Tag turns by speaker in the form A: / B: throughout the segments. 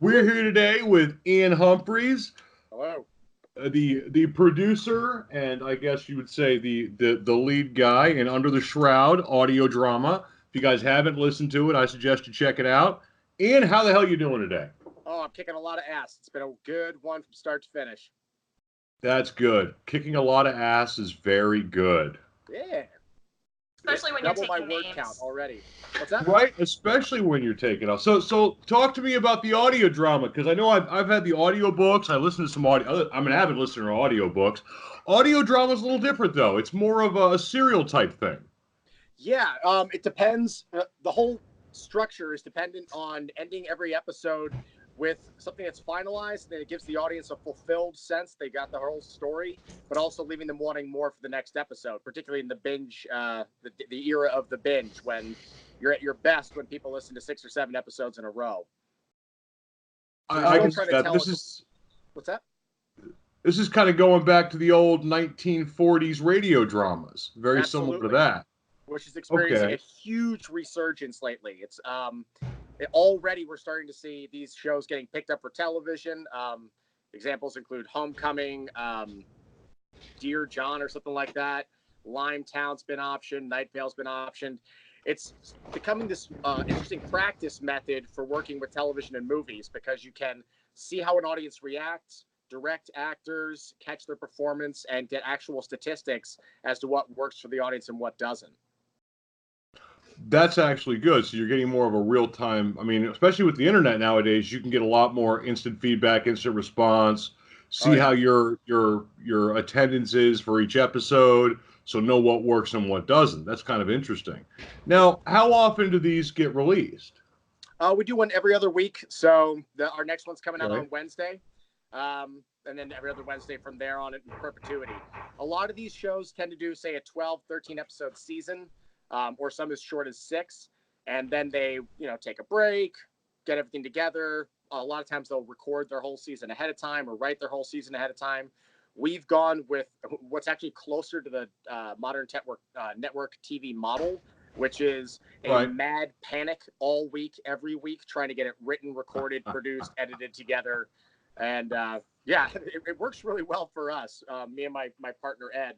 A: We're here today with Ian Humphreys,
B: Hello.
A: the producer, and I guess you would say the lead guy in Under the Shroud audio drama. If you guys haven't listened to it, I suggest you check it out. Ian, how the hell you doing today?
B: Oh, I'm kicking a lot of ass. It's been a good one from start to finish.
A: That's good. Kicking a lot of ass is very good.
B: Yeah.
C: Especially when you're
B: Double my
C: taking
B: word
C: names.
B: count already. What's that?
A: Right, especially when you're taking off. So talk to me about the audio drama, because I know I've had the audio books. I listen to some audio. I'm an avid listener to audio books. Audio drama is a little different, though. It's more of a serial type thing.
B: Yeah, it depends. The whole structure is dependent on ending every episode with something that's finalized, and then it gives the audience a fulfilled sense they got the whole story, but also leaving them wanting more for the next episode, particularly in the binge, the era of the binge, when you're at your best when people listen to 6 or 7 episodes in a row. So
A: I can
B: try
A: see
B: to
A: that.
B: What's that?
A: This is kind of going back to the old 1940s radio dramas. Very
B: Absolutely.
A: similar to that.
B: Which is experiencing
A: Okay.
B: a huge resurgence lately. Already we're starting to see these shows getting picked up for television. Examples include Homecoming, Dear John or something like that. Limetown's been optioned. Night Vale's been optioned. It's becoming this interesting practice method for working with television and movies, because you can see how an audience reacts, direct actors, catch their performance, and get actual statistics as to what works for the audience and what doesn't.
A: That's actually good. So you're getting more of a real time. I mean, especially with the internet nowadays, you can get a lot more instant feedback, instant response. See how your attendance is for each episode, so know what works and what doesn't. That's kind of interesting. Now, how often do these get released?
B: We do one every other week. So our next one's coming out
A: Okay.
B: on Wednesday. And then every other Wednesday from there on in perpetuity. A lot of these shows tend to do, say, a 12, 13 episode season, or some as short as 6. And then they, take a break, get everything together. A lot of times they'll record their whole season ahead of time or write their whole season ahead of time. We've gone with what's actually closer to the modern network TV model, which is a mad panic all week, every week, trying to get it written, recorded, produced, edited together. And it works really well for us, me and my partner, Ed.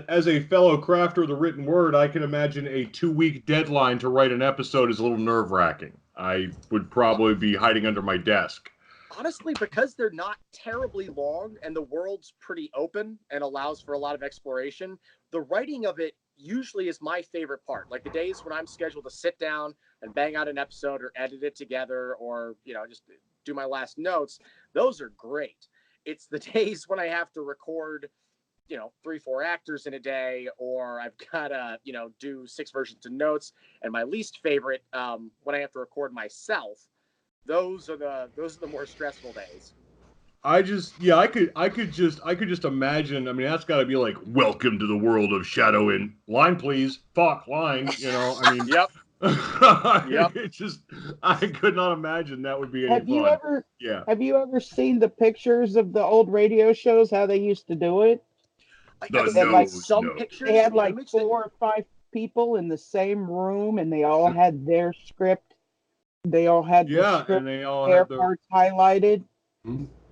A: As a fellow crafter of the written word, I can imagine a 2-week deadline to write an episode is a little nerve-wracking. I would probably be hiding under my desk.
B: Honestly, because they're not terribly long and the world's pretty open and allows for a lot of exploration, the writing of it usually is my favorite part. Like the days when I'm scheduled to sit down and bang out an episode or edit it together or, just do my last notes, those are great. It's the days when I have to record, 3-4 actors in a day, or I've got to, do 6 versions of notes. And my least favorite, when I have to record myself, those are the more stressful days.
A: I could just imagine. I mean, that's got to be like, welcome to the world of Shadow and line, please. Fuck line. I mean,
B: Yep.
A: It's just, I could not imagine that would be any
D: Have
A: fun.
D: Have you ever seen the pictures of the old radio shows? How they used to do it?
B: Pictures.
D: They had like 4 or 5 people in the same room, and they all had their script. They all had the script,
A: and they all
D: their
A: had their
D: parts highlighted.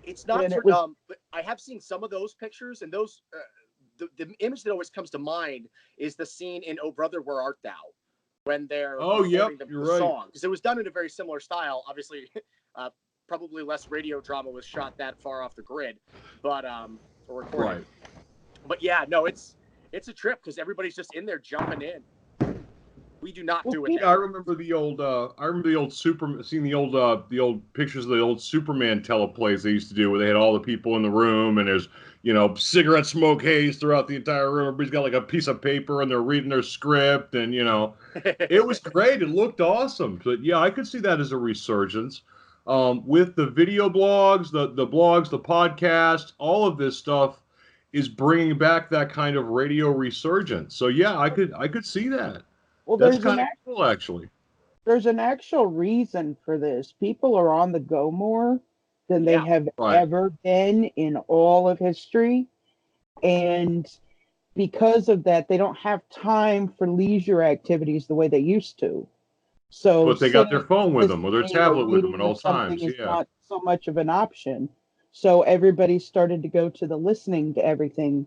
B: It's not but I have seen some of those pictures, and those the image that always comes to mind is the scene in "Oh Brother, Where Art Thou," when they're recording the song, because it was done in a very similar style. Obviously, probably less radio drama was shot that far off the grid, but or recorded.
A: Right.
B: But yeah, no, it's a trip because everybody's just in there jumping in. We do not do it.
A: Yeah, I remember the old. Seeing the old pictures of the old Superman teleplays they used to do, where they had all the people in the room, and there's cigarette smoke haze throughout the entire room. Everybody's got like a piece of paper, and they're reading their script, and it was great. It looked awesome. But yeah, I could see that as a resurgence. With the video blogs, the blogs, the podcast, all of this stuff is bringing back that kind of radio resurgence. So yeah, I could see that.
D: Well,
A: that's kind of cool, actually.
D: There's an actual reason for this. People are on the go more than they have ever been in all of history. And because of that, they don't have time for leisure activities the way they used to. So
A: But they got their phone with them or their
D: listening or
A: tablet with them at
D: reading
A: all
D: of something
A: times.
D: is
A: Yeah.
D: not so much of an option. So everybody started to go to the listening to everything.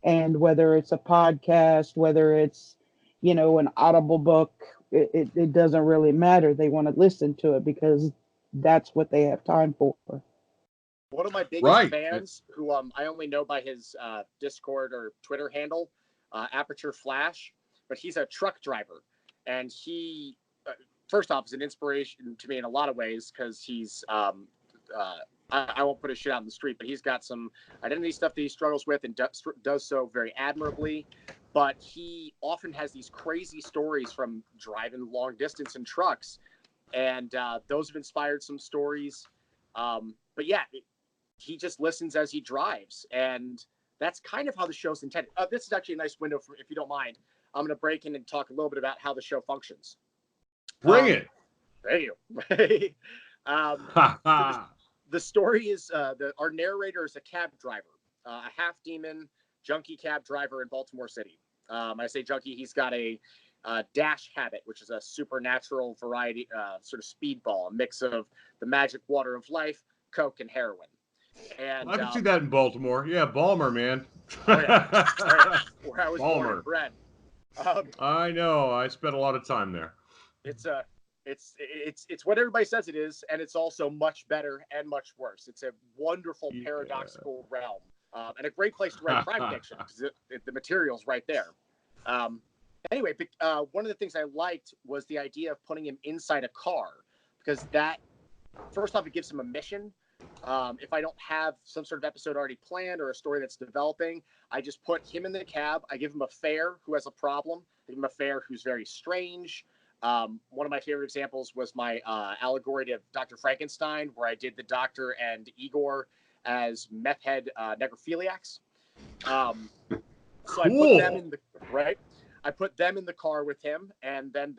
D: And whether it's a podcast, whether it's, an audible book, it doesn't really matter. They want to listen to it because that's what they have time for.
B: One of my biggest
A: Right.
B: fans, who I only know by his Discord or Twitter handle, Aperture Flash, but he's a truck driver, and he, first off, is an inspiration to me in a lot of ways because he's, I won't put his shit out in the street, but he's got some identity stuff that he struggles with and does so very admirably. But he often has these crazy stories from driving long distance in trucks, and those have inspired some stories. But yeah, he just listens as he drives, and that's kind of how the show's intended. This is actually a nice window for, if you don't mind, I'm going to break in and talk a little bit about how the show functions.
A: Bring it.
B: Thank you. The story is our narrator is a cab driver, a half demon junkie cab driver in Baltimore City. I say junkie, he's got a dash habit, which is a supernatural variety, sort of speedball, a mix of the magic water of life, coke, and heroin. And
A: I can see that in Baltimore. Yeah, Balmer, man.
B: Oh yeah. Where I was born and bred.
A: I know. I spent a lot of time there.
B: It's what everybody says it is, and it's also much better and much worse. It's a wonderful paradoxical realm, and a great place to write crime fiction because the material's right there. Anyway, one of the things I liked was the idea of putting him inside a car because that, first off, it gives him a mission. If I don't have some sort of episode already planned or a story that's developing, I just put him in the cab. I give him a fare who has a problem. I give him a fare who's very strange. One of my favorite examples was my allegory to Dr. Frankenstein, where I did the doctor and Igor as meth head necrophiliacs. So I put them in the I put them in the car with him, and then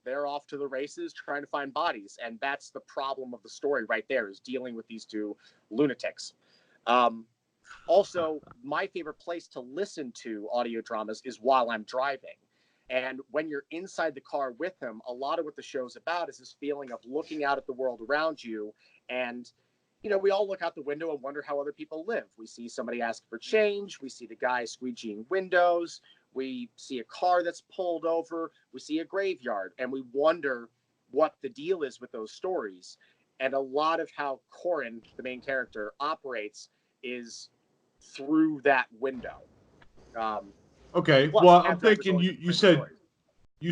B: they're off to the races trying to find bodies. And that's the problem of the story right there, is dealing with these two lunatics. Also, my favorite place to listen to audio dramas is while I'm driving. And when you're inside the car with him, a lot of what the show's about is this feeling of looking out at the world around you. And, we all look out the window and wonder how other people live. We see somebody ask for change. We see the guy squeegeeing windows. We see a car that's pulled over. We see a graveyard, and we wonder what the deal is with those stories. And a lot of how Corin, the main character, operates is through that window.
A: Okay, well, I'm thinking you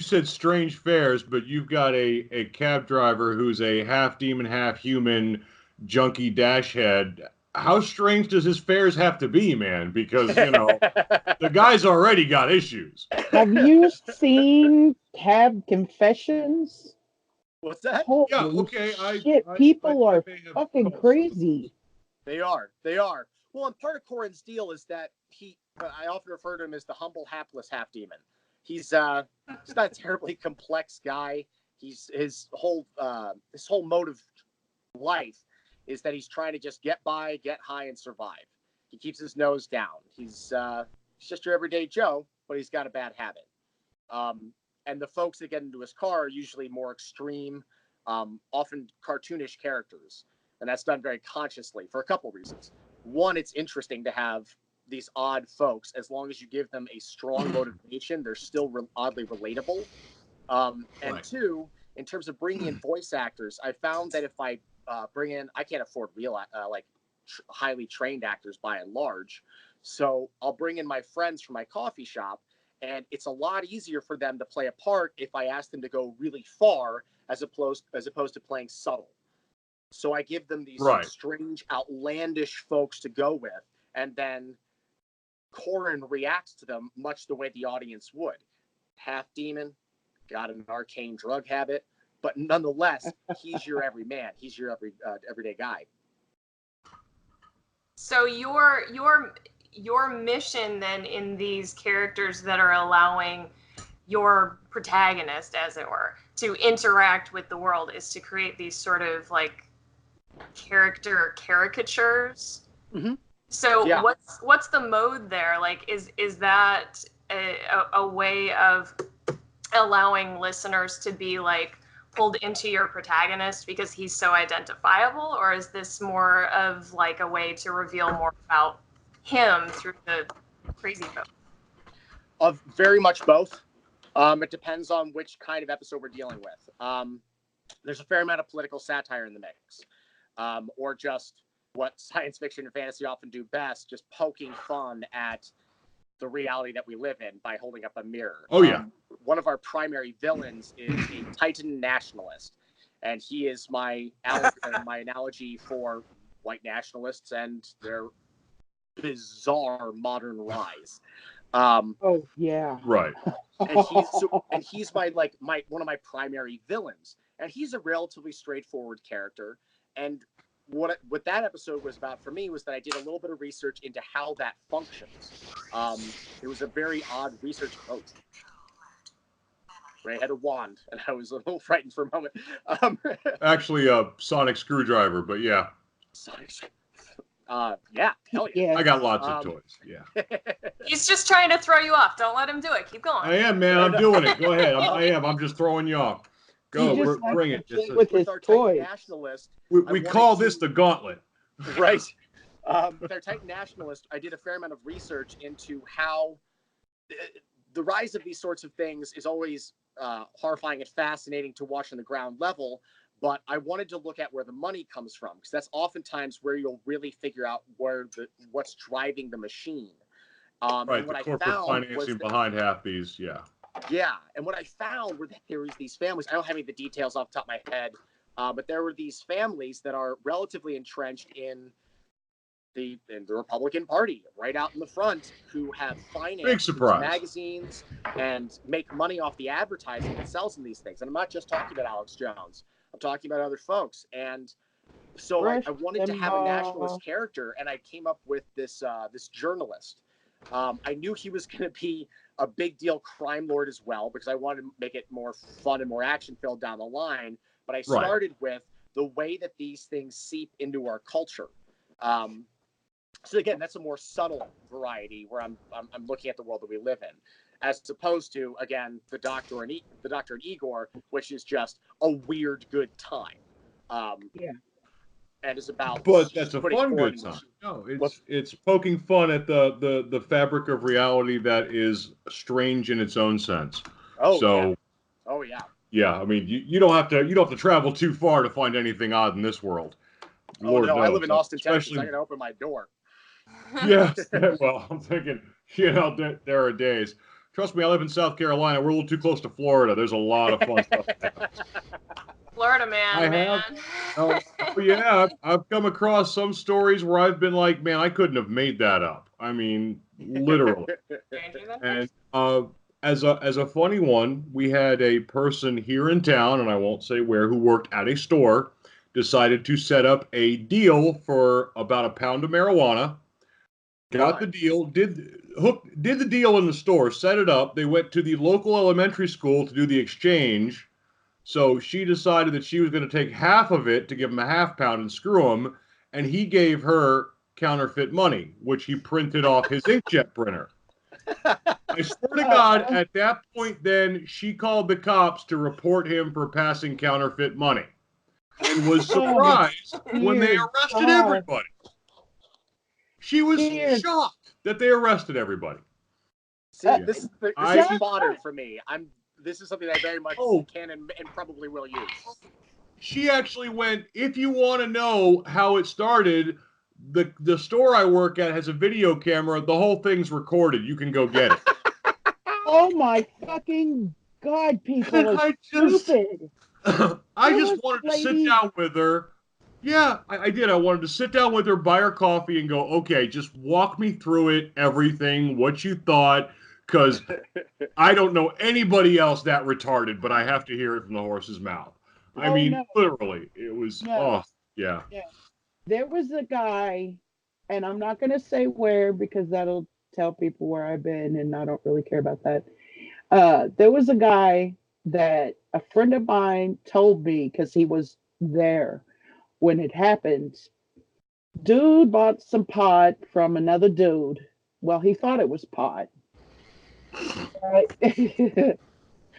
A: said strange fares, but you've got a cab driver who's a half demon, half human junkie dash head. How strange does his fares have to be, man? Because, the guy's already got issues.
D: Have you seen Cab Confessions?
B: What's that?
D: Holy
A: yeah, okay.
D: shit, people are fucking crazy.
B: They are. Well, and part of Corin's deal is that I often refer to him as the humble, hapless half demon. He's not a terribly complex guy. His whole mode of life is that he's trying to just get by, get high, and survive. He keeps his nose down. He's just your everyday Joe, but he's got a bad habit. And the folks that get into his car are usually more extreme, often cartoonish characters. And that's done very consciously for a couple reasons. One, it's interesting to have these odd folks. As long as you give them a strong motivation, they're still oddly relatable. And two, in terms of bringing in voice actors, I found that if I bring in, I can't afford real highly trained actors by and large, so I'll bring in my friends from my coffee shop, and it's a lot easier for them to play a part if I ask them to go really far as opposed to playing subtle. So I give them these strange, outlandish folks to go with, and then Corin reacts to them much the way the audience would. Half demon, got an arcane drug habit, but nonetheless, he's your everyman. He's your everyday guy.
C: So your mission then in these characters that are allowing your protagonist, as it were, to interact with the world is to create these sort of like character caricatures.
B: Mm-hmm.
C: So yeah. What's the mode there? Like, is that a way of allowing listeners to be like, pulled into your protagonist because he's so identifiable, or is this more of like a way to reveal more about him through the crazy book?
B: Of very much both. It depends on which kind of episode we're dealing with. There's a fair amount of political satire in the mix, or just what science fiction and fantasy often do best, just poking fun at the reality that we live in by holding up a mirror.
A: Oh, yeah.
B: One of our primary villains is a Titan nationalist, and he is my analogy for white nationalists and their bizarre modern rise.
D: Oh yeah.
A: Right.
B: And he's my one of my primary villains, and he's a relatively straightforward character. And what that episode was about for me was that I did a little bit of research into how that functions. It was a very odd research. Oh, Ray had a wand, and I was a little frightened for a moment.
A: Actually, a sonic screwdriver, but yeah.
B: Sonic. Yeah, hell yeah.
D: Yeah.
A: I got lots of toys. Yeah.
C: He's just trying to throw you off. Don't let him do it. Keep going.
A: I am, man. I'm doing it. Go ahead. I'm just throwing you off. Go, bring it.
D: With his
B: our
D: toys.
B: Titan nationalist,
A: We call this the gauntlet.
B: Right. With our Titan nationalist, I did a fair amount of research into how the rise of these sorts of things is always horrifying and fascinating to watch on the ground level. But I wanted to look at where the money comes from, because that's oftentimes where you'll really figure out what's driving the machine.
A: Right, the corporate financing behind half these, yeah.
B: Yeah, and what I found were that there was these families. I don't have any of the details off the top of my head, but there were these families that are relatively entrenched in the Republican Party, right out in the front, who have financed these magazines and make money off the advertising that sells in these things. And I'm not just talking about Alex Jones. I'm talking about other folks. And so I wanted to have a nationalist character, and I came up with this journalist. I knew he was going to be a big deal crime lord as well, because I wanted to make it more fun and more action filled down the line. But I started with the way that these things seep into our culture. So again, that's a more subtle variety where I'm looking at the world that we live in, as opposed to, again, the Doctor and Igor, which is just a weird good time.
D: Yeah.
B: And is about.
A: But that's a fun good time. No, it's poking fun at the fabric of reality that is strange in its own sense.
B: Oh,
A: so,
B: yeah. Oh yeah.
A: Yeah, I mean, you don't have to travel too far to find anything odd in this world.
B: Lord knows. I live in Austin, Texas. I can open my door.
A: Yes. Well, I'm thinking, there are days. Trust me, I live in South Carolina. We're a little too close to Florida. There's a lot of fun stuff.
C: Florida man,
A: Oh, yeah, I've come across some stories where I've been like, man, I couldn't have made that up. I mean, literally. And as a funny one, we had a person here in town, and I won't say where, who worked at a store, decided to set up a deal for about a pound of marijuana. Got the deal, did the deal in the store, set it up. They went to the local elementary school to do the exchange. So she decided that she was going to take half of it to give him a half pound and screw him. And he gave her counterfeit money, which he printed off his inkjet printer. I swear to God, at that point then, she called the cops to report him for passing counterfeit money. And was surprised when they arrested everybody. She was shocked that they arrested everybody.
B: See, this is fodder for me. This is something I very much can and probably will use.
A: She actually went, if you want to know how it started, the store I work at has a video camera. The whole thing's recorded. You can go get it.
D: Oh my fucking God, people are stupid.
A: I just wanted to sit down with her. Yeah, I did. I wanted to sit down with her, buy her coffee, and go, okay, just walk me through it, everything, what you thought, because I don't know anybody else that retarded, but I have to hear it from the horse's mouth. I mean, literally, it was, yeah.
D: There was a guy, and I'm not going to say where because that'll tell people where I've been, and I don't really care about that. There was a guy that a friend of mine told me because he was there when it happened. Dude bought some pot from another dude. Well, he thought it was pot.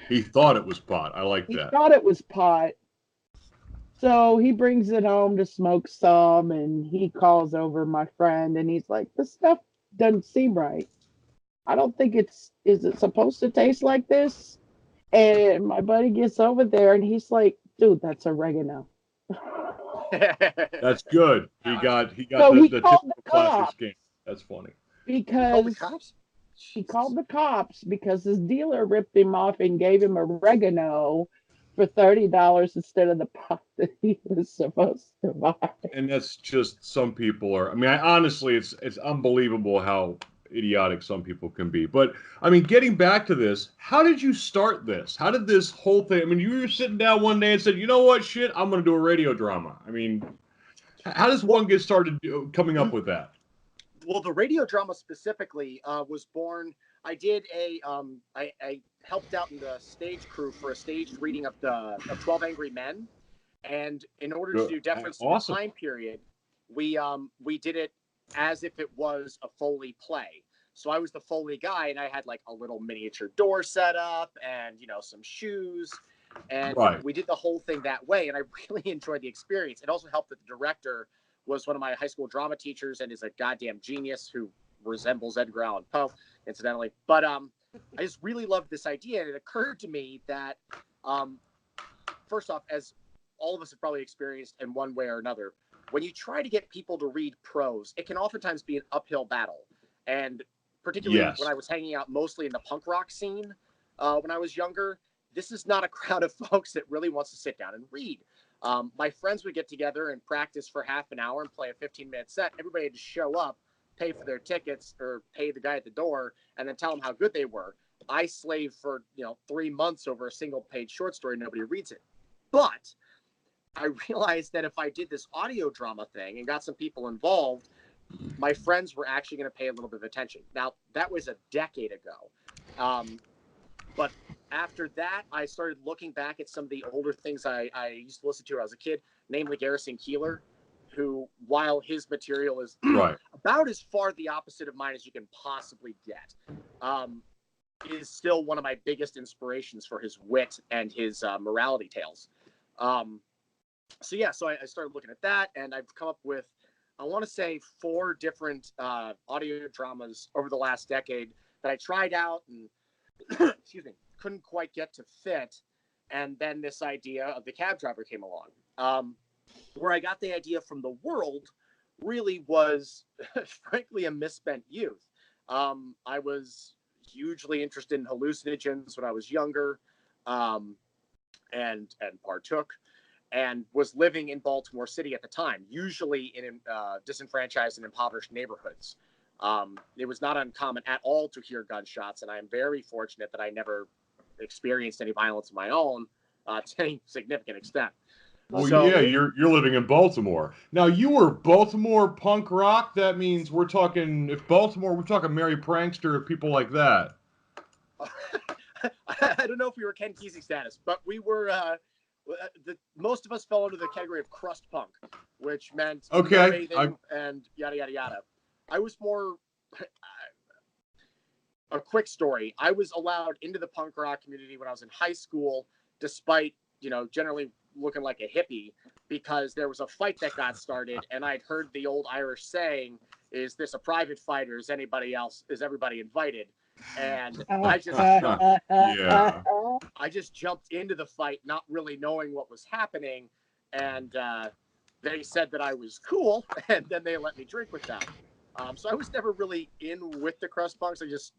A: He thought it was pot. I like
D: He
A: that.
D: thought it was pot. So he brings it home to smoke some, and he calls over my friend, and he's like, "This stuff doesn't seem right. I don't think is it supposed to taste like this?" And my buddy gets over there, and he's like, "Dude, that's oregano."
A: That's good. He got
D: So he
A: the
D: called the
A: typical classic
D: cops
A: scam. That's funny.
B: You called the
D: because
B: cops?
D: he called the cops because his dealer ripped him off and gave him oregano for $30 instead of the pot that he was supposed to buy.
A: And that's just some people are. I mean, honestly, it's unbelievable how idiotic some people can be. But I mean, getting back to this, how did you start this? How did this whole thing? I mean, you were sitting down one day and said, "You know what, shit, I'm going to do a radio drama." I mean, how does one get started coming up with that?
B: Well, the radio drama specifically was born. I helped out in the stage crew for a staged reading of 12 Angry Men, and in order to do deference to the
A: Awesome.
B: time period, we did it as if it was a Foley play. So I was the Foley guy, and I had like a little miniature door set up, and some shoes, and
A: Right.
B: we did the whole thing that way. And I really enjoyed the experience. It also helped that the director was one of my high school drama teachers and is a goddamn genius who resembles Edgar Allan Poe, incidentally. But I just really loved this idea, and it occurred to me that first off, as all of us have probably experienced in one way or another, when you try to get people to read prose, it can oftentimes be an uphill battle. And particularly when I was hanging out mostly in the punk rock scene when I was younger, this is not a crowd of folks that really wants to sit down and read. My friends would get together and practice for half an hour and play a 15-minute set. Everybody had to show up, pay for their tickets or pay the guy at the door, and then tell them how good they were. I slaved for 3 months over a single page short story. Nobody reads it. But I realized that if I did this audio drama thing and got some people involved, my friends were actually going to pay a little bit of attention. Now, that was a decade ago. But after that, I started looking back at some of the older things I used to listen to when I was a kid, namely Garrison Keillor, who, while his material is about as far the opposite of mine as you can possibly get, is still one of my biggest inspirations for his wit and his morality tales. So I started looking at that, and I've come up with, I want to say, 4 different audio dramas over the last decade that I tried out and excuse me, couldn't quite get to fit. And then this idea of the cab driver came along. Where I got the idea from the world really was, frankly, a misspent youth. I was hugely interested in hallucinogens when I was younger, and partook, and was living in Baltimore City at the time, usually in disenfranchised and impoverished neighborhoods. It was not uncommon at all to hear gunshots, and I am very fortunate that I never experienced any violence of my own to any significant extent.
A: Well, yeah, you're living in Baltimore. Now, you were Baltimore punk rock. That means we're talking, if Baltimore, we're talking Mary Prankster, people like that.
B: I don't know if we were Ken Kesey status, but we were, most of us fell under the category of crust punk, which meant bathing and yada, yada, yada. I was more, a quick story. I was allowed into the punk rock community when I was in high school, despite, generally looking like a hippie, because there was a fight that got started, and I'd heard the old Irish saying, "Is this a private fight, or is everybody invited?" And I just jumped into the fight, not really knowing what was happening, and they said that I was cool, and then they let me drink with them. So I was never really in with the crust punks. I just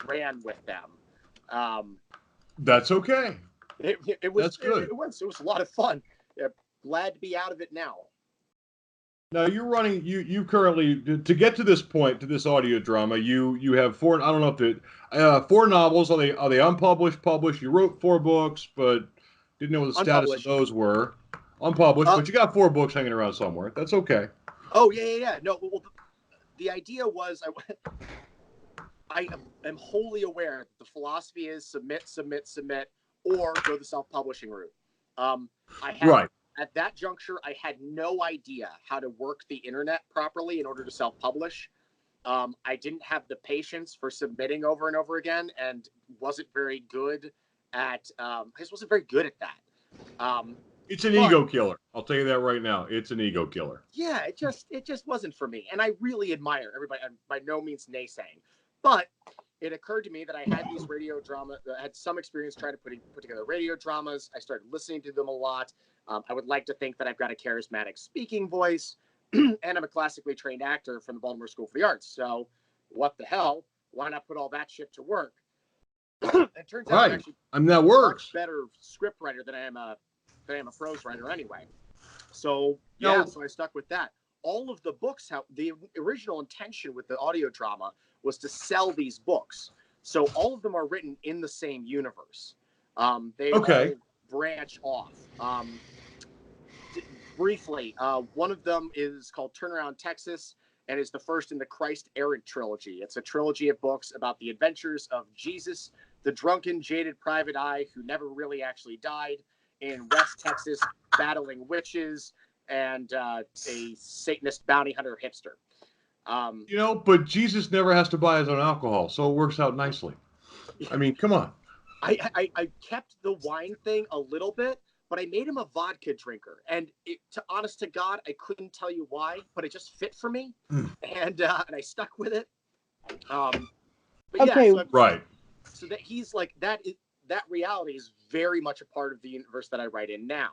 B: ran with them.
A: That's okay.
B: It was
A: That's good.
B: It was a lot of fun. Glad to be out of it now.
A: Now you're running. You currently, to get to this point, to this audio drama, you have 4. I don't know if 4 novels. Are they unpublished, published? You wrote 4 books, but didn't know what the status of those were. Unpublished, but you got 4 books hanging around somewhere. That's okay.
B: Oh yeah. No, well, the idea was I am wholly aware that the philosophy is submit, or go the self-publishing route. At that juncture, I had no idea how to work the internet properly in order to self-publish. I didn't have the patience for submitting over and over again, and wasn't very good at. I just wasn't very good at that.
A: It's an
B: But-
A: ego killer. I'll tell you that right now. It's an ego killer.
B: Yeah, it just wasn't for me. And I really admire everybody. I'm by no means naysaying, but it occurred to me that I had these radio drama. I had some experience trying to put together radio dramas. I started listening to them a lot. I would like to think that I've got a charismatic speaking voice, and I'm a classically trained actor from the Baltimore School for the Arts. So, what the hell? Why not put all that shit to work? It turns out I'm actually
A: that works.
B: much better script writer than I am a prose writer anyway. So yeah, so I stuck with that. All of the books, the original intention with the audio drama was to sell these books. So all of them are written in the same universe. They all branch off. Briefly, one of them is called Turnaround Texas and is the first in the Christ Errant trilogy. It's a trilogy of books about the adventures of Jesus, the drunken, jaded private eye who never really actually died, in West Texas, battling witches and a Satanist bounty hunter hipster.
A: But Jesus never has to buy his own alcohol, so it works out nicely. I mean, come on.
B: I kept the wine thing a little bit, but I made him a vodka drinker. And honest to God, I couldn't tell you why, but it just fit for me. And I stuck with it. But
D: okay.
B: Yeah,
A: right.
B: So that he's like, that reality is very much a part of the universe that I write in now.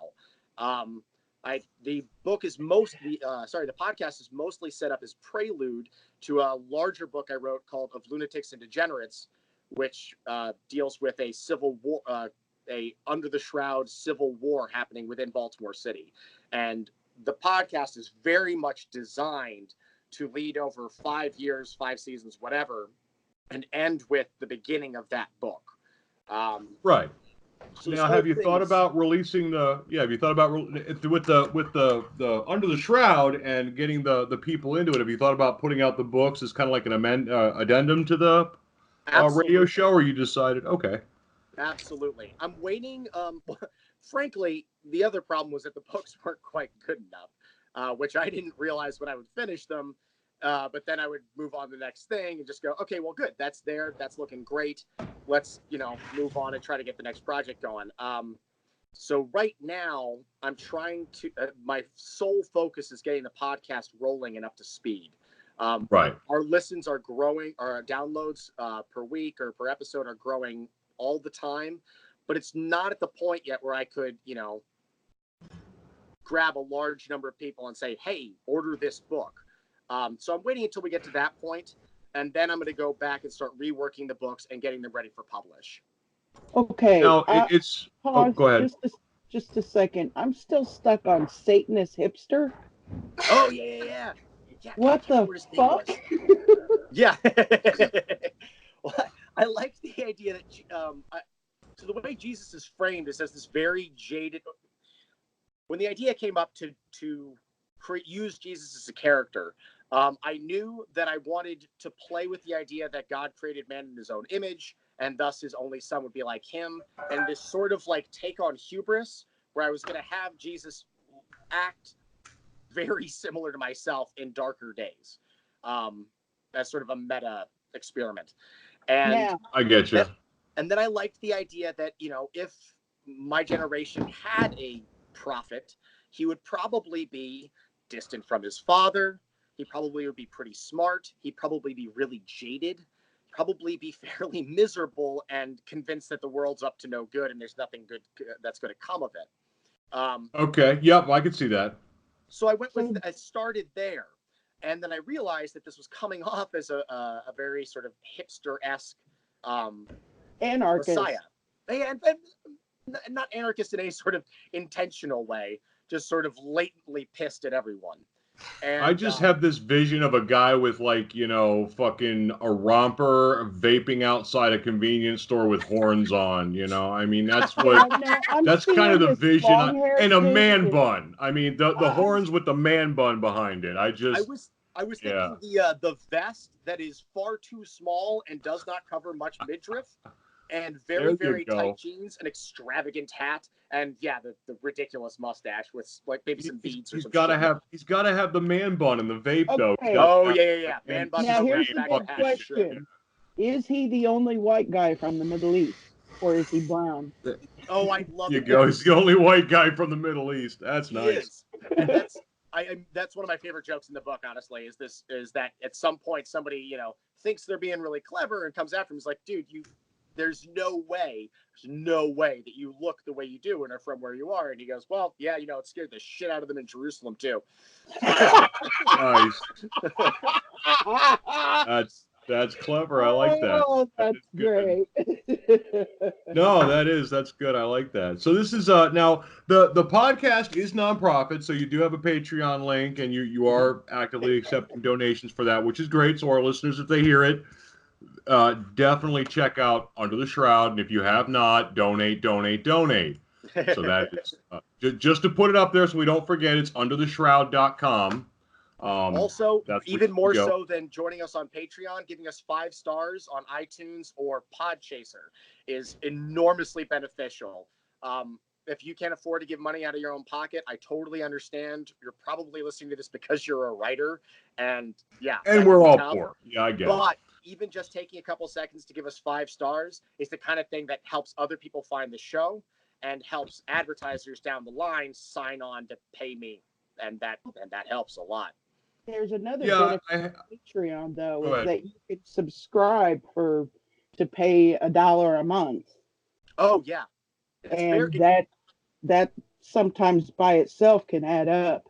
B: The podcast is mostly set up as prelude to a larger book I wrote called Of Lunatics and Degenerates, which deals with a civil war, a under the shroud civil war happening within Baltimore City. And the podcast is very much designed to lead over 5 years, 5 seasons, whatever, and end with the beginning of that book.
A: Right.
B: So
A: now, have you thought about releasing the? Yeah, have you thought about with the Under the Shroud and getting the people into it? Have you thought about putting out the books as kind of like an addendum to the radio show, or you decided okay?
B: Absolutely, I'm waiting. Frankly, the other problem was that the books weren't quite good enough, which I didn't realize when I would finish them. But then I would move on to the next thing and just go, okay, well, good. That's there. That's looking great. Let's, move on and try to get the next project going. So right now I'm trying to, my sole focus is getting the podcast rolling and up to speed.
A: Right.
B: Our listens are growing, our downloads per week or per episode are growing all the time, but it's not at the point yet where I could, grab a large number of people and say, hey, order this book. So I'm waiting until we get to that point, and then I'm going to go back and start reworking the books and getting them ready for publish.
D: Okay.
A: Now, it's...
D: Pause,
A: go ahead.
D: Just a second. I'm still stuck on Satanist hipster.
B: Oh, yeah.
D: What the fuck?
B: Yeah. Well, I like the idea that... so the way Jesus is framed is as this very jaded... When the idea came up to use Jesus as a character, I knew that I wanted to play with the idea that God created man in his own image, and thus his only son would be like him, and this sort of like take on hubris, where I was going to have Jesus act very similar to myself in darker days. That's sort of a meta experiment. And
D: yeah.
A: I get you.
B: And then I liked the idea that, if my generation had a prophet, he would probably be distant from his father. He probably would be pretty smart. He'd probably be really jaded, probably be fairly miserable and convinced that the world's up to no good and there's nothing good that's going to come of it.
A: Okay. Yep. I could see that.
B: So I started there. And then I realized that this was coming off as a very sort of hipster-esque
D: anarchist.
B: Messiah. And not anarchist in any sort of intentional way, just sort of latently pissed at everyone. And,
A: I just have this vision of a guy with fucking a romper vaping outside a convenience store with horns on, I mean, that's what, that's kind of the vision. And a man bun. I mean, the horns with the man bun behind it. I was
B: thinking the vest that is far too small and does not cover much midriff, and very, very tight jeans, an extravagant hat, and the ridiculous mustache with maybe some beads or something.
A: He's gotta have the man bun and the vape though.
B: Oh yeah. Man bun.
D: Now here's the big question: is he the only white guy from the Middle East? or is he brown?
B: Oh, I love
A: You
B: it.
A: go. He's the only white guy from the Middle East. That's
B: He
A: nice.
B: is. And that's one of my favorite jokes in the book, honestly, is that at some point somebody, thinks they're being really clever and comes after him. He's like, dude, there's no way that you look the way you do and are from where you are. And he goes, well, yeah, it scared the shit out of them in Jerusalem too.
A: Nice. That's clever. I like that.
D: Oh, that's great.
A: No, that's good. I like that. So this is now the podcast is nonprofit, so you do have a Patreon link, and you are actively accepting donations for that, which is great. So our listeners, if they hear it, definitely check out Under the Shroud, and if you have not, donate. So that is just to put it up there so we don't forget. It's undertheshroud.com.
B: Also, even more so than joining us on Patreon, giving us 5 stars on iTunes or Podchaser is enormously beneficial. If you can't afford to give money out of your own pocket, I totally understand. You're probably listening to this because you're a writer, and
A: we're all poor. Yeah, I get it.
B: But even just taking a couple seconds to give us 5 stars is the kind of thing that helps other people find the show and helps advertisers down the line sign on to pay me, and that helps a lot.
D: There's another bit of Patreon though, is that you could subscribe to pay $1 a month.
B: Oh yeah,
D: that sometimes by itself can add up.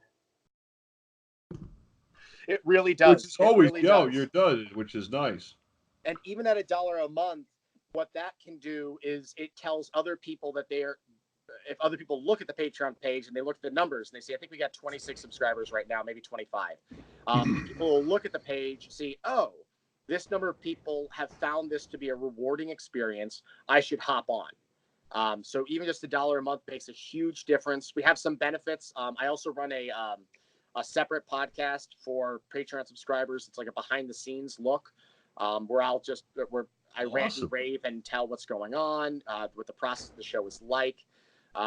B: It really does.
A: Which is always it does, which is nice.
B: And even at $1 a month, what that can do is it tells other people that if other people look at the Patreon page and they look at the numbers and they see, I think we got 26 subscribers right now, maybe 25. People will look at the page, see, oh, this number of people have found this to be a rewarding experience. I should hop on. So even just $1 a month makes a huge difference. We have some benefits. I also run a separate podcast for Patreon subscribers. It's like a behind the scenes look where I rant and rave and tell what's going on, what the process of the show is like.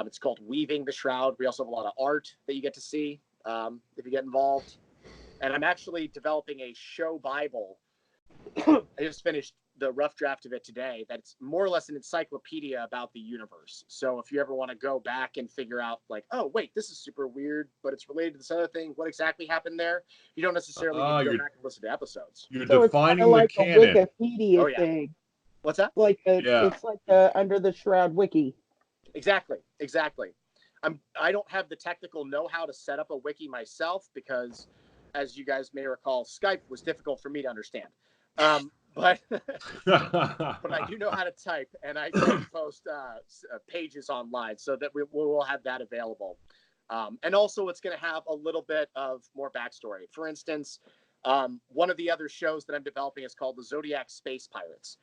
B: It's called Weaving the Shroud. We also have a lot of art that you get to see if you get involved. And I'm actually developing a show Bible. I just finished the rough draft of it today. That's more or less an encyclopedia about the universe. So if you ever want to go back and figure out, like, oh, wait, this is super weird, but it's related to this other thing. What exactly happened there? You don't necessarily need to go back and listen to episodes.
A: You're defining
D: it's
A: the
D: canon.
A: A
D: Wikipedia thing.
B: What's that?
D: It's like a Under the Shroud wiki.
B: Exactly. I don't have the technical know-how to set up a wiki myself because, as you guys may recall, Skype was difficult for me to understand. But I do know how to type, and I can post pages online so that we will have that available. And also, it's going to have a little bit of more backstory. For instance, one of the other shows that I'm developing is called the Zodiac Space Pirates,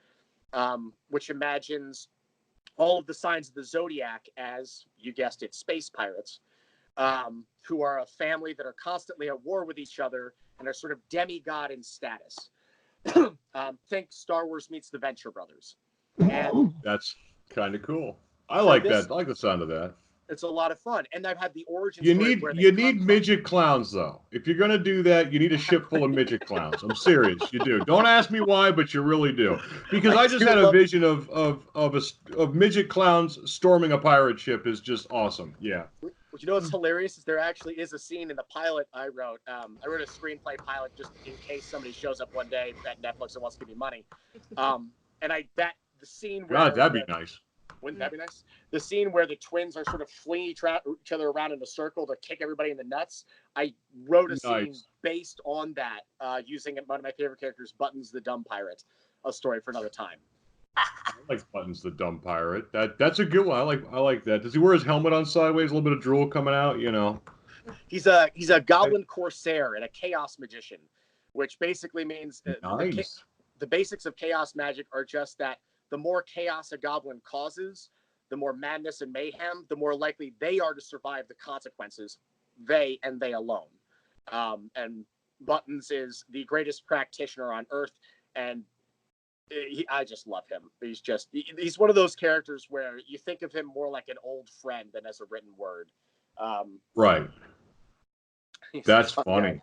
B: which imagines all of the signs of the Zodiac as, you guessed it, space pirates, who are a family that are constantly at war with each other and are sort of demigod in status. Think Star Wars meets the Venture Brothers. And
A: that's kind of cool. I like that. I like the sound of that.
B: It's a lot of fun. And I've had the origin
A: story. You need midget clowns, though. If you're going to do that, you need a ship full of midget clowns. I'm serious. You do. Don't ask me why, but you really do. Because I just had a vision of midget clowns storming a pirate ship is just awesome. Yeah.
B: You know what's hilarious is there actually is a scene in the pilot I wrote. I wrote a screenplay pilot just in case somebody shows up one day at Netflix and wants to give me money. And the scene where
A: that'd be nice.
B: Wouldn't that be nice? The scene where the twins are sort of flinging each other around in a circle to kick everybody in the nuts. I wrote a scene based on that, using one of my favorite characters, Buttons the Dumb Pirate. A story for another time.
A: I like Buttons the Dumb Pirate. That's a good one. I like that. Does he wear his helmet on sideways? A little bit of drool coming out,
B: He's a goblin corsair and a chaos magician, which basically means the basics of chaos magic are just that the more chaos a goblin causes, the more madness and mayhem, the more likely they are to survive the consequences, they and they alone. And Buttons is the greatest practitioner on Earth, and I just love him. He's one of those characters where you think of him more like an old friend than as a written word.
A: Right. That's funny.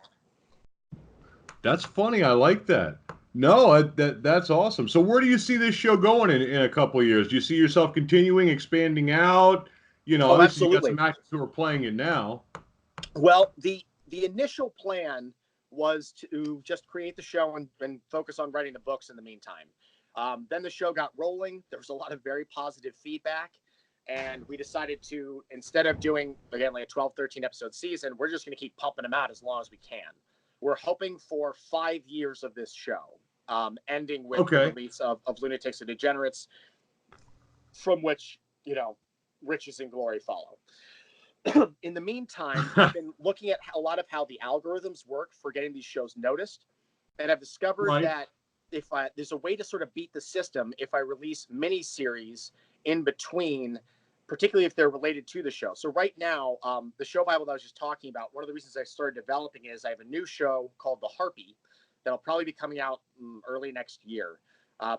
A: That's funny. I like that. No, that's awesome. So where do you see this show going in a couple of years? Do you see yourself continuing, expanding out? You know,
B: Oh,
A: obviously you got
B: absolutely.
A: some actors who are playing it now.
B: Well, the initial plan was to just create the show and focus on writing the books in the meantime. Then the show got rolling. There was a lot of very positive feedback. And we decided to, instead of doing, again, like a 12, 13 episode season, we're just going to keep pumping them out as long as we can. We're hoping for 5 years of this show, ending with the
A: Okay.
B: release of Lunatics and Degenerates, from which, riches and glory follow. In the meantime, I've been looking at a lot of how the algorithms work for getting these shows noticed, and I've discovered
A: Right.
B: that if there's a way to sort of beat the system if I release mini series in between, particularly if they're related to the show. So right now, the show Bible that I was just talking about, one of the reasons I started developing is I have a new show called The Harpy that'll probably be coming out early next year.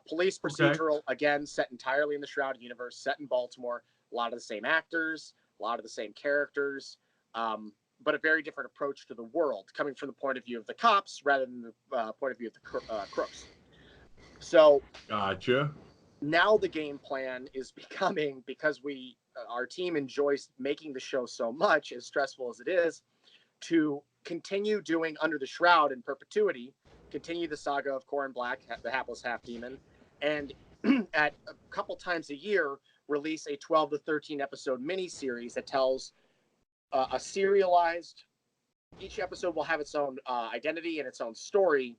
B: Police procedural, again, set entirely in the Shroud universe, set in Baltimore. A lot of the same actors, a lot of the same characters, but a very different approach to the world, coming from the point of view of the cops rather than the point of view of the crooks. So
A: Gotcha.
B: now the game plan is becoming, because our team enjoys making the show so much, as stressful as it is, to continue doing Under the Shroud in perpetuity, continue the saga of Corin Black, the hapless half demon, and at a couple times a year release a 12 to 13 episode mini series that tells a serialized. Each episode will have its own identity and its own story,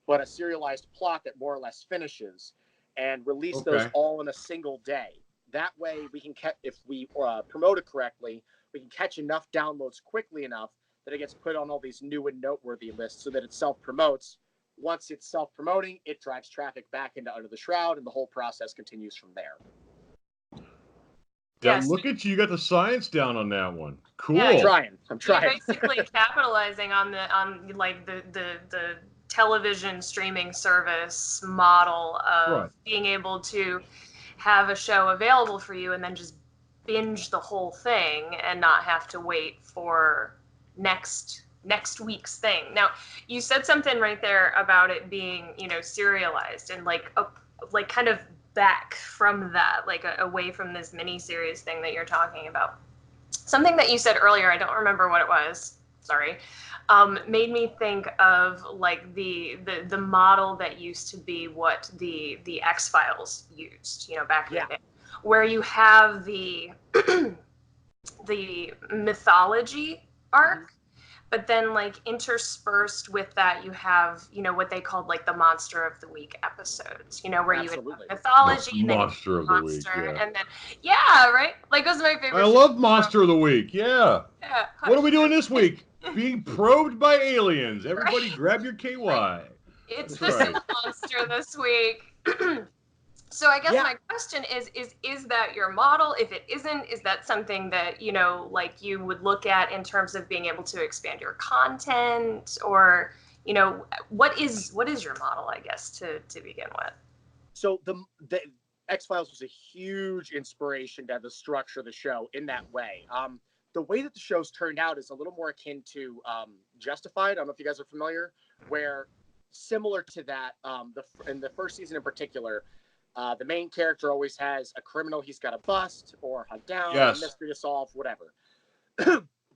B: but a serialized plot that more or less finishes, and release those
A: Okay.
B: all in a single day. That way, we can if we promote it correctly, we can catch enough downloads quickly enough that it gets put on all these new and noteworthy lists, so that it self-promotes. Once it's self-promoting, it drives traffic back into Under the Shroud, and the whole process continues from there.
C: Yes.
A: Look at you. You got the science down on that one. Cool.
C: Yeah,
B: I'm trying.
C: You're basically capitalizing on the television streaming service model of being able to have a show available for you and then just binge the whole thing and not have to wait for next week's thing. Now, you said something right there about it being, serialized and like kind of back from that, like away from this mini-series thing that you're talking about. Something that you said earlier, I don't remember what it was, sorry, made me think of like the model that used to be what the X-Files used, back in the day, where you have the the mythology arc, but then like interspersed with that you have, what they called like the Monster of the Week episodes, where you would have mythology and then
A: Monster of the Week, yeah.
C: and then right, like those are my favorite.
A: I love Monster of the Week. Yeah.
C: Yeah.
A: What are we doing this week? Being probed by aliens. Everybody grab your KY.
C: It's the Sun Monster this week. So I guess my question is that your model? If it isn't, is that something that, like you would look at in terms of being able to expand your content, or, what is your model, I guess, to begin with?
B: So the X-Files was a huge inspiration to the structure of the show in that way. The way that the show's turned out is a little more akin to Justified. I don't know if you guys are familiar, where similar to that, in the first season in particular, the main character always has a criminal he's got to bust or hunt down, a mystery to solve, whatever.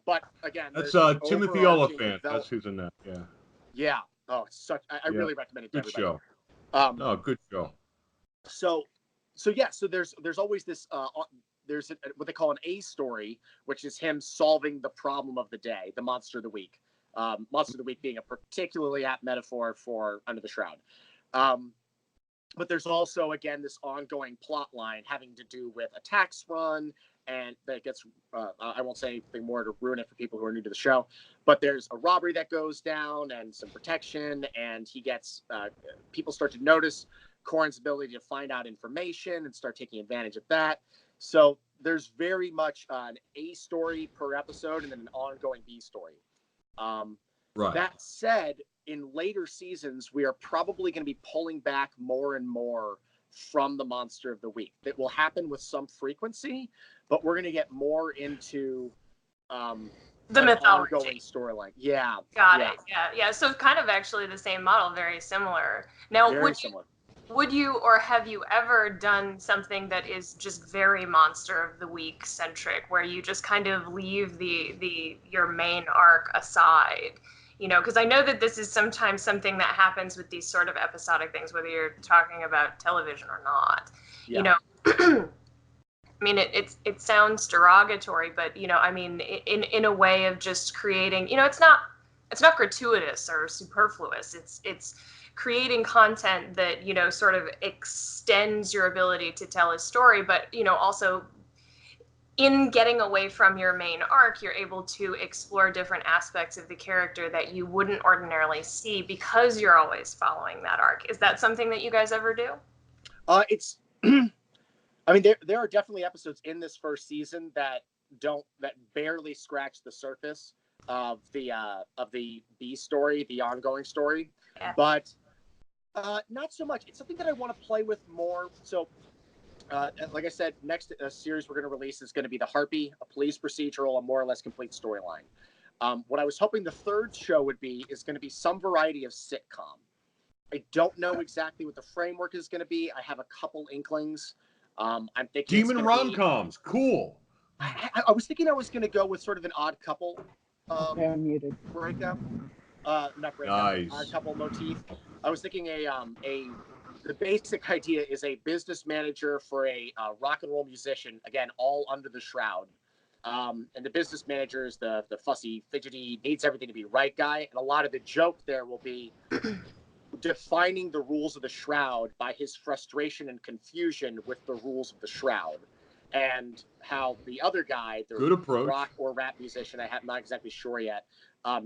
B: But again,
A: that's Timothy Oliphant. That's who's in that. Yeah.
B: Yeah. Oh, it's such. I really recommend it to
A: good
B: everybody.
A: Show. Good show.
B: So there's always this. There's what they call an A story, which is him solving the problem of the day, the monster of the week. Monster of the week being a particularly apt metaphor for Under the Shroud. But there's also, again, this ongoing plot line having to do with a tax run, and that gets, I won't say anything more to ruin it for people who are new to the show, but there's a robbery that goes down and some protection, and he gets, people start to notice Corin's ability to find out information and start taking advantage of that. So there's very much an A story per episode and then an ongoing B story. That said, in later seasons, we are probably going to be pulling back more and more from the Monster of the Week. That will happen with some frequency, but we're going to get more into
C: The mythology.
B: Ongoing storyline. Yeah.
C: Got
B: yeah.
C: it. Yeah. So kind of actually the same model, very similar. Now,
B: Very similar.
C: Would you or have you ever done something that is just very Monster of the Week centric, where you just kind of leave your main arc aside? You know, because I know that this is sometimes something that happens with these sort of episodic things, whether you're talking about television or not.
B: Yeah.
C: You know, I mean, it sounds derogatory, but you know, I mean, in a way of just creating, you know, it's not gratuitous or superfluous. It's creating content that, you know, sort of extends your ability to tell a story, but, you know, also in getting away from your main arc, you're able to explore different aspects of the character that you wouldn't ordinarily see because you're always following that arc. Is that something that you guys ever do?
B: It's I mean, there are definitely episodes in this first season that barely scratch the surface of the B story, the ongoing story,
C: Yeah.
B: but not so much. It's something that I want to play with more. So, like I said, next series we're going to release is going to be the Harpy, a police procedural, a more or less complete storyline. What I was hoping the third show would be is going to be some variety of sitcom. I don't know exactly what the framework is going to be. I have a couple inklings. I'm thinking
A: Demon rom-coms, cool.
B: I was thinking I was going to go with sort of an odd couple
D: Okay, I'm muted.
B: breakup. Not breakup.
A: Nice.
B: Odd couple motif. I was thinking the basic idea is a business manager for a rock and roll musician. Again, all under the Shroud. And the business manager is the fussy, fidgety, needs everything to be right guy. And a lot of the joke there will be defining the rules of the Shroud by his frustration and confusion with the rules of the Shroud, and how the other guy, the
A: Good approach.
B: rock or rap musician, I'm not exactly sure yet,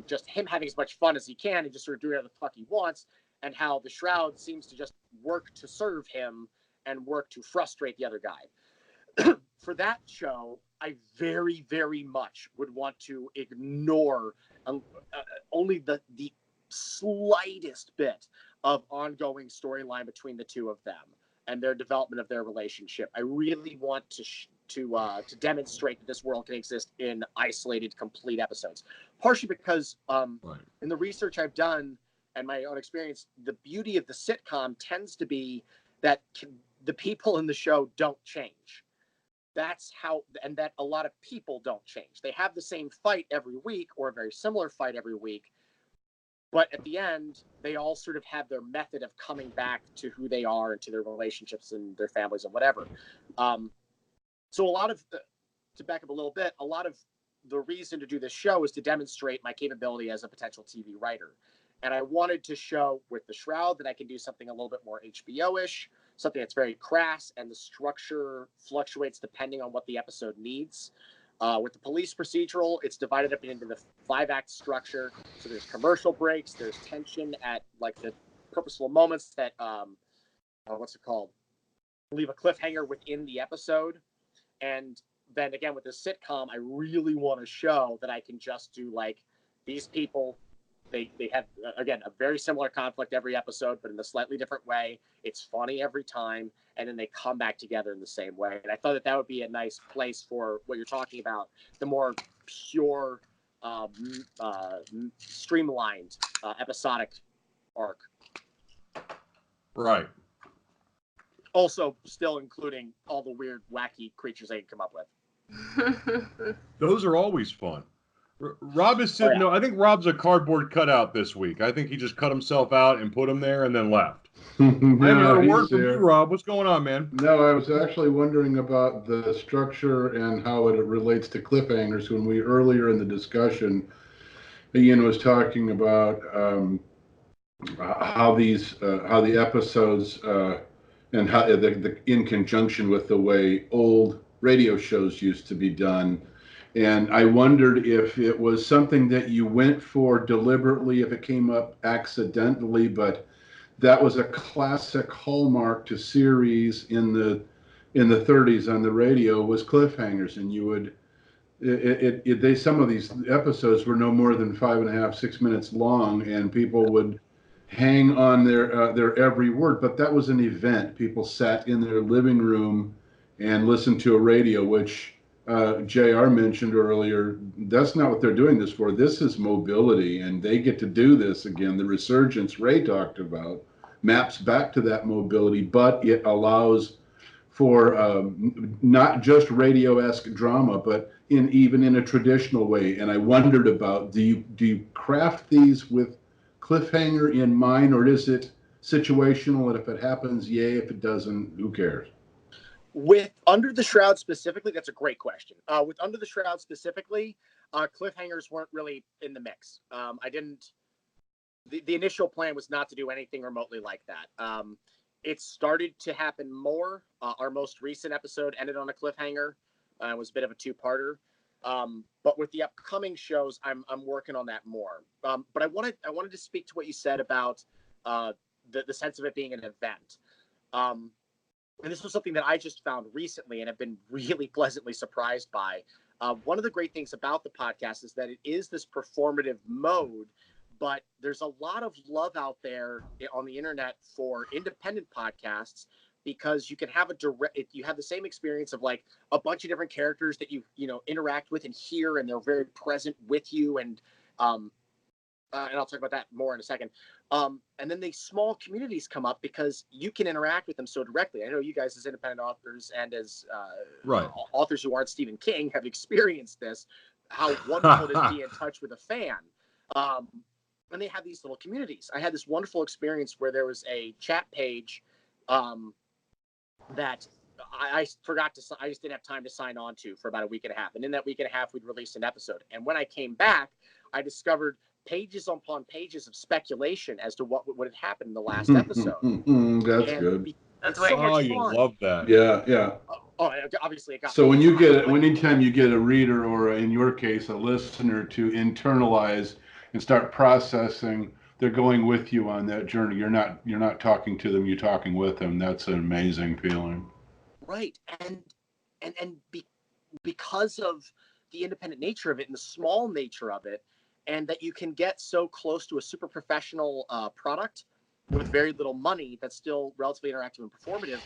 B: just him having as much fun as he can and just sort of doing whatever the fuck he wants, and how the Shroud seems to just work to serve him and work to frustrate the other guy. For that show, I very, very much would want to ignore only the slightest bit of ongoing storyline between the two of them and their development of their relationship. I really want to demonstrate that this world can exist in isolated, complete episodes. Partially because in the research I've done and my own experience, the beauty of the sitcom tends to be that the people in the show don't change. That's how, and that a lot of people don't change. They have the same fight every week or a very similar fight every week, but at the end, they all sort of have their method of coming back to who they are and to their relationships and their families and whatever. So to back up a little bit, a lot of the reason to do this show is to demonstrate my capability as a potential TV writer. And I wanted to show with the Shroud that I can do something a little bit more HBO-ish, something that's very crass, and the structure fluctuates depending on what the episode needs. With the police procedural, it's divided up into the 5-act structure. So there's commercial breaks, there's tension at like the purposeful moments that what's it called? Leave a cliffhanger within the episode. And then again with the sitcom, I really want to show that I can just do like these people. They have, again, a very similar conflict every episode, but in a slightly different way. It's funny every time, and then they come back together in the same way. And I thought that would be a nice place for what you're talking about, the more pure, streamlined, episodic arc.
A: Right.
B: Also, still including all the weird, wacky creatures they can come up with.
A: Those are always fun. Rob is sitting. No, I think Rob's a cardboard cutout this week. I think he just cut himself out and put him there and then left. I haven't heard a word from you, Rob. What's going on, man?
E: No, I was actually wondering about the structure and how it relates to cliffhangers. When we earlier in the discussion, Ian was talking about how the episodes and how in conjunction with the way old radio shows used to be done. And I wondered if it was something that you went for deliberately, if it came up accidentally, but that was a classic hallmark to series in the 30s on the radio was cliffhangers, and you would some of these episodes were no more than 5.5, 6 minutes long, and people would hang on their every word. But that was an event. People sat in their living room and listened to a radio, which JR mentioned earlier, that's not what they're doing this for. This is mobility, and they get to do this again. The resurgence Ray talked about maps back to that mobility, but it allows for not just radio-esque drama, but even in a traditional way. And I wondered about, do you craft these with cliffhanger in mind, or is it situational, and if it happens, yay, if it doesn't, who cares?
B: With Under the Shroud specifically, that's a great question. With Under the Shroud specifically, cliffhangers weren't really in the mix. I didn't. The initial plan was not to do anything remotely like that. It started to happen more. Our most recent episode ended on a cliffhanger. It was a bit of a two-parter. But with the upcoming shows, I'm working on that more. But I wanted to speak to what you said about the sense of it being an event. And this was something that I just found recently and have been really pleasantly surprised by. One of the great things about the podcast is that it is this performative mode, but there's a lot of love out there on the internet for independent podcasts, because you can have you have the same experience of like a bunch of different characters that you interact with and hear, and they're very present with you. And I'll talk about that more in a second. And then these small communities come up because you can interact with them so directly. I know you guys as independent authors and as authors who aren't Stephen King have experienced this, how wonderful it is to be in touch with a fan. And they have these little communities. I had this wonderful experience where there was a chat page that I forgot to, I just didn't have time to sign on to for about a week and a half. And in that week and a half, we'd released an episode. And when I came back, I discovered pages upon pages of speculation as to what would have happened in the last episode.
E: That's good.
C: That's
B: so much
A: you
B: fun.
A: love that.
E: Yeah.
B: Obviously, it got.
E: So when you get, anytime you get a reader, or in your case, a listener, to internalize and start processing, they're going with you on that journey. You're not talking to them, you're talking with them. That's an amazing feeling.
B: Right, because of the independent nature of it and the small nature of it, and that you can get so close to a super professional product with very little money that's still relatively interactive and performative,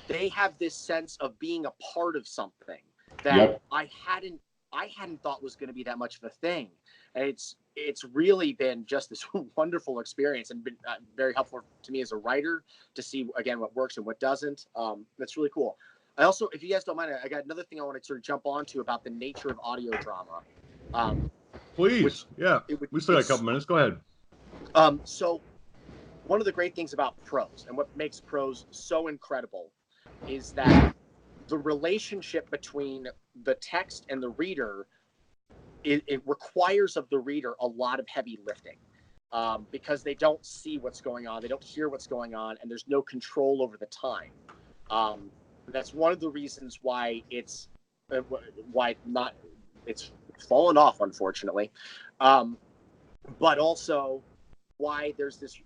B: they have this sense of being a part of something that I hadn't thought was going to be that much of a thing. And it's really been just this wonderful experience, and been very helpful to me as a writer to see, again, what works and what doesn't. That's really cool. I also, if you guys don't mind, I got another thing I want to sort of jump onto about the nature of audio drama.
A: Please. We still got a couple minutes. Go ahead.
B: So one of the great things about prose, and what makes prose so incredible, is that the relationship between the text and the reader, it requires of the reader a lot of heavy lifting, because they don't see what's going on, they don't hear what's going on, and there's no control over the time. That's one of the reasons why it's fallen off, unfortunately, but also why there's this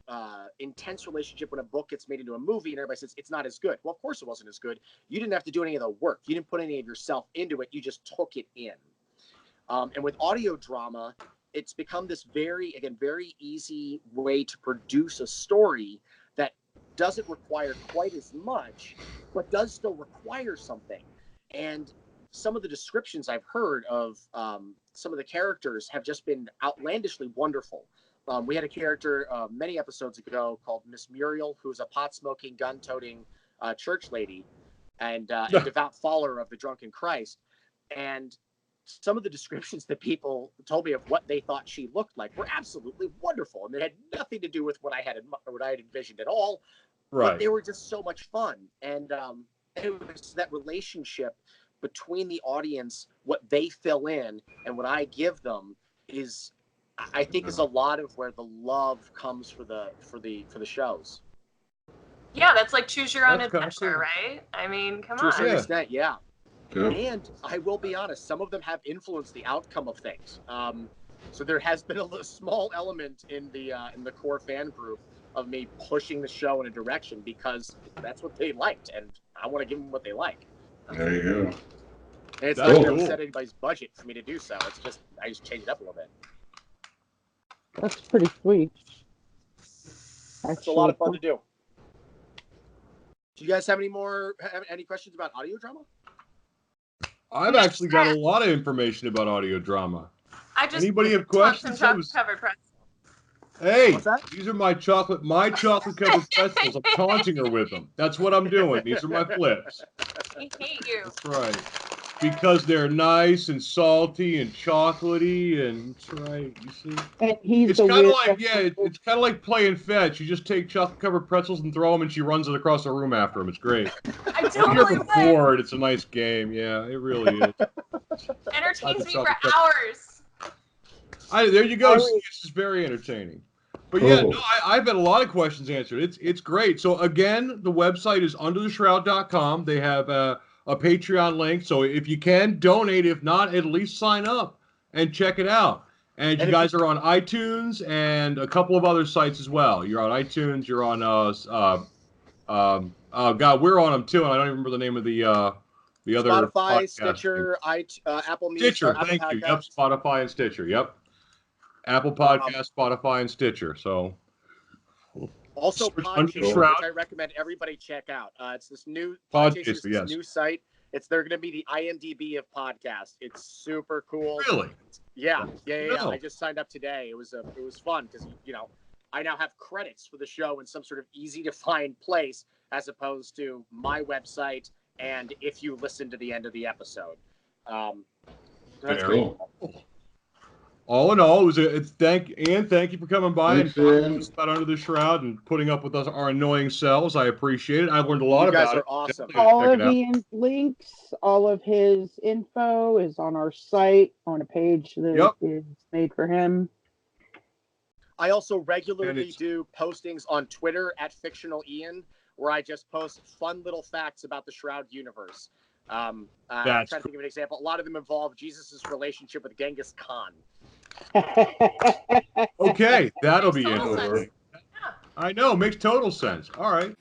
B: intense relationship when a book gets made into a movie and everybody says it's not as good. Well, of course it wasn't as good. You didn't have to do any of the work. You didn't put any of yourself into it. You just took it in. And with audio drama, it's become this very easy way to produce a story that doesn't require quite as much, but does still require something. And some of the descriptions I've heard of some of the characters have just been outlandishly wonderful. We had a character many episodes ago called Miss Muriel, who's a pot-smoking, gun-toting church lady and a devout follower of the drunken Christ. And some of the descriptions that people told me of what they thought she looked like were absolutely wonderful, and they had nothing to do with what I had envisioned at all.
A: Right.
B: But they were just so much fun, and it was that relationship between the audience, what they fill in and what I give them, is, I think, is a lot of where the love comes for the shows.
C: Yeah, that's like choose your own
A: That's kinda
C: adventure,
A: cool.
C: right? I mean, come
B: To a
C: on.
B: certain extent, yeah.
E: Yeah.
B: And I will be honest, some of them have influenced the outcome of things. So there has been a small element in the core fan group of me pushing the show in a direction because that's what they liked, and I want to give them what they like.
E: There you go.
B: And it's
A: That's
B: not going to
A: cool.
B: set anybody's budget for me to do so. It's just I just change it up a little bit.
D: That's pretty sweet.
B: It's a lot of fun to do. Do you guys have any questions about audio drama?
A: I've actually got a lot of information about audio drama.
C: I just
A: Anybody have
C: want
A: questions?
C: some chocolate-covered pretzels.
A: Hey,
B: What's that?
A: these are my chocolate covered pretzels. I'm taunting her with them. That's what I'm doing. These are my flips.
C: I hate you.
A: That's right. Because they're nice and salty and chocolatey, and that's right. You see,
D: And he's
A: it's
D: the
A: kind of
D: weird.
A: like it's kind of like playing fetch. You just take chocolate covered pretzels and throw them, and she runs it across the room after them. It's great.
C: I
A: If you're
C: totally would.
A: bored, it's a nice game. Yeah, it really is.
C: Entertains me for
A: chocolate covered-
C: hours.
A: There you go. See, it's just very entertaining. But yeah, no, I've had a lot of questions answered. It's great. So again, the website is undertheshroud.com. They have a Patreon link. So if you can donate, if not, at least sign up and check it out. And you guys are on iTunes and a couple of other sites as well. You're on iTunes. You're on oh God, we're on them too, and I don't even remember the name of the other
B: Spotify,
A: podcast
B: Stitcher, Apple Music,
A: Stitcher.
B: Apple
A: Thank you. Yep,
B: Podcasts.
A: Spotify and Stitcher. Yep. Apple Podcast, Spotify, and Stitcher. So
B: Also,
A: Search Under
B: Podchaser,
A: Shroud.
B: which I recommend everybody check out. It's this new
A: Podchaser,
B: Podchaser, this
A: yes.
B: new site. They're going to be the IMDb of podcasts. It's super cool.
A: Really?
B: Yeah.
A: No.
B: I just signed up today. It was fun because I now have credits for the show in some sort of easy to find place as opposed to my website and if you listen to the end of the episode. That's
A: Very
B: cool.
A: All in all, thank you for coming by
E: Thanks,
A: and talking
E: Ian.
A: to us about Under the Shroud and putting up with us our annoying selves. I appreciate it. I learned a lot
B: You guys
A: about
B: are
A: it.
B: awesome.
A: Definitely
D: All
A: check
D: of
A: it out.
D: Ian's links, all of his info is on our site on a page that is made for him.
B: I also
A: And
B: regularly
A: it's-
B: do postings on Twitter at Fictional Ian, where I just post fun little facts about the Shroud universe. I'm trying to think of an example. A lot of them involve Jesus' relationship with Genghis Khan.
A: Okay, that'll be
C: Makes total
A: interesting.
C: sense. Yeah.
A: I know, makes total sense. All right.